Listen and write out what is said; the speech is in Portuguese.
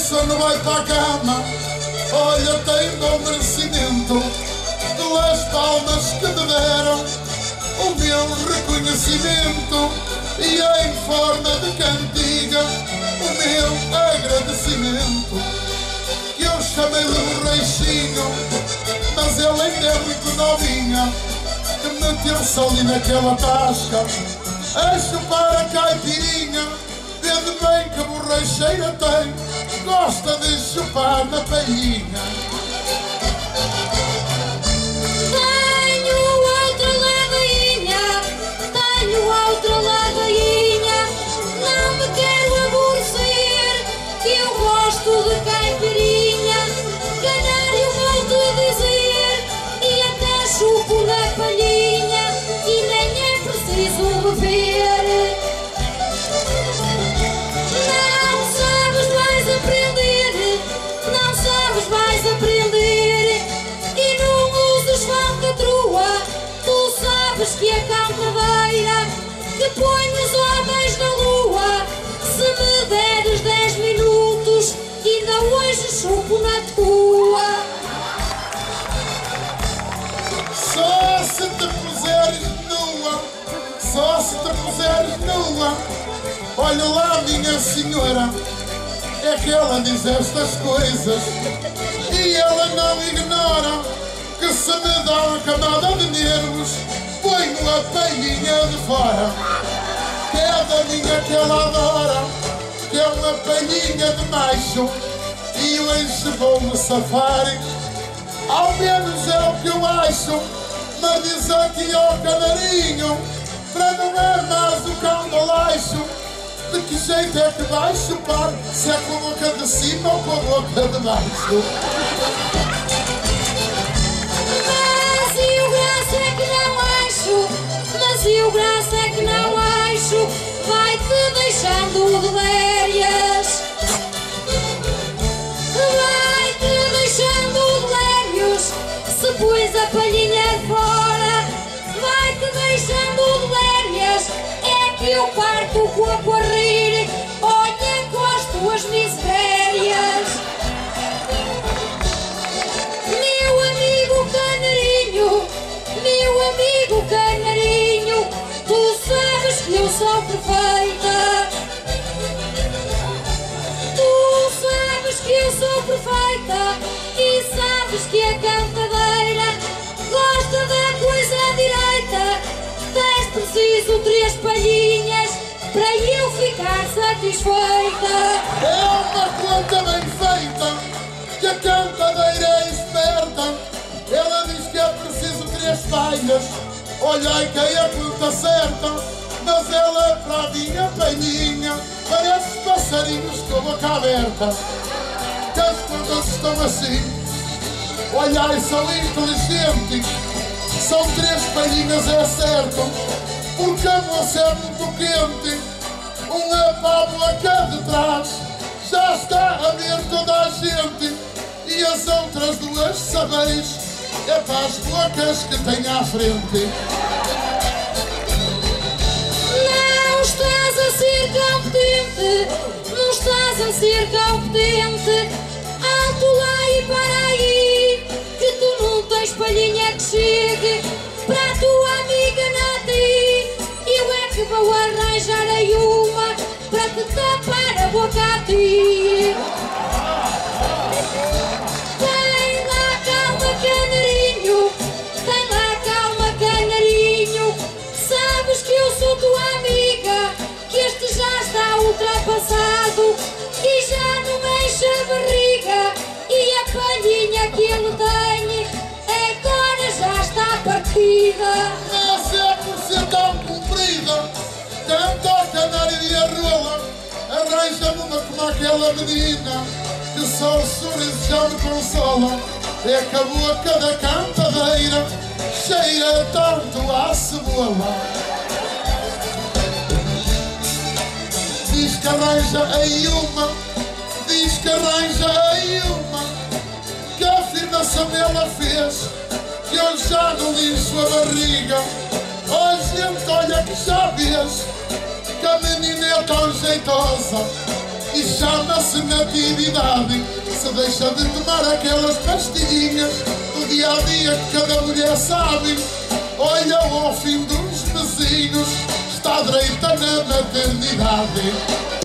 sono vai para a cama. Olha, tem bom merecimento pelas palmas que te deram o meu reconhecimento e em forma de cantiga o meu agradecimento. Que eu chamei-lhe um reixinho, mas ela ainda é muito novinha, que meteu-se ali naquela tasca a chupar a caipirinha. Vende bem que a borracheira tem, gosta de chupar na painha. Tenho outra ladainha, não me quero aborrecer, que eu gosto de caipirinha. Canário vou-te dizer, e até chupo na palhinha, e nem é preciso beber. Não sabes, vais aprender, e não uses falcatrua. Tu sabes que a cantadeira que põe os homens na lua. Se me deres 10 minutos, ainda hoje chupo na tua. Só se te puseres nua, só se te puseres nua. Olha lá, minha senhora, é que ela diz estas coisas e ela não ignora que se me dá uma camada de nervos, ponho a palhinha de fora. Que é da minha que ela adora, que é uma palhinha de macho, e hoje vou-me safar. Ao menos é o que eu acho, mas diz aqui ao canarinho, para não é mais o cão do laixo. De que jeito é que vais chupar? Se é com a boca de cima ou com a boca de baixo? Mas e o graça é que não acho, mas e o graça é que não acho, vai-te deixando de lérias, vai-te deixando de lérios. Se pões a palhinha de fora, vai-te deixando de lérias. É que eu parto o corpo a rir, olha com as tuas misérias. Meu amigo canarinho, tu sabes que eu sou perfeita. Tu sabes que eu sou perfeita, e sabes que a cantadeira gosta da coisa direita. Tens preciso 3 palhinhas para eu ficar satisfeita. É uma conta bem feita, que a cantadeira é esperta. Ela diz que é preciso 3 palhas, olhai que é a conta certa. Mas ela para a minha palhinha parece passarinhos com a boca aberta. Que as contas estão assim, olhai, sou inteligente. São 3 palhinhas, é certo, porque a moça é muito quente. Uma pábula cá de trás já está a ver toda a gente, e as outras 2 sabeis é para as bocas que tem à frente. Não estás a ser competente, não estás a ser competente. Alto lá e para aí, que tu não tens palhinha que chegue para a tua amiga Nati. Eu é que vou arranjar aí uma para te tapar a boca a ti. Tem lá calma, canarinho, tem lá calma, canarinho. Sabes que eu sou tua amiga, que este já está ultrapassado e já não enche a barriga. E a palhinha que ele tem agora já está partida. Mas é por ser tão comprida, tanto ao canário e a rola, arranja-me uma como aquela menina, que só o sorriso já me consola. É que a boca da cantadeira cheira tanto à cebola. Diz que arranja aí uma, diz que arranja aí uma, que a afirmação ela fez, que eu já não lixo a barriga. Oh gente, olha que já vês, que a menina é tão jeitosa, e chama-se natividade. Se deixa de tomar aquelas pastilhinhas do dia a dia que cada mulher sabe, olha ao fim dos vizinhos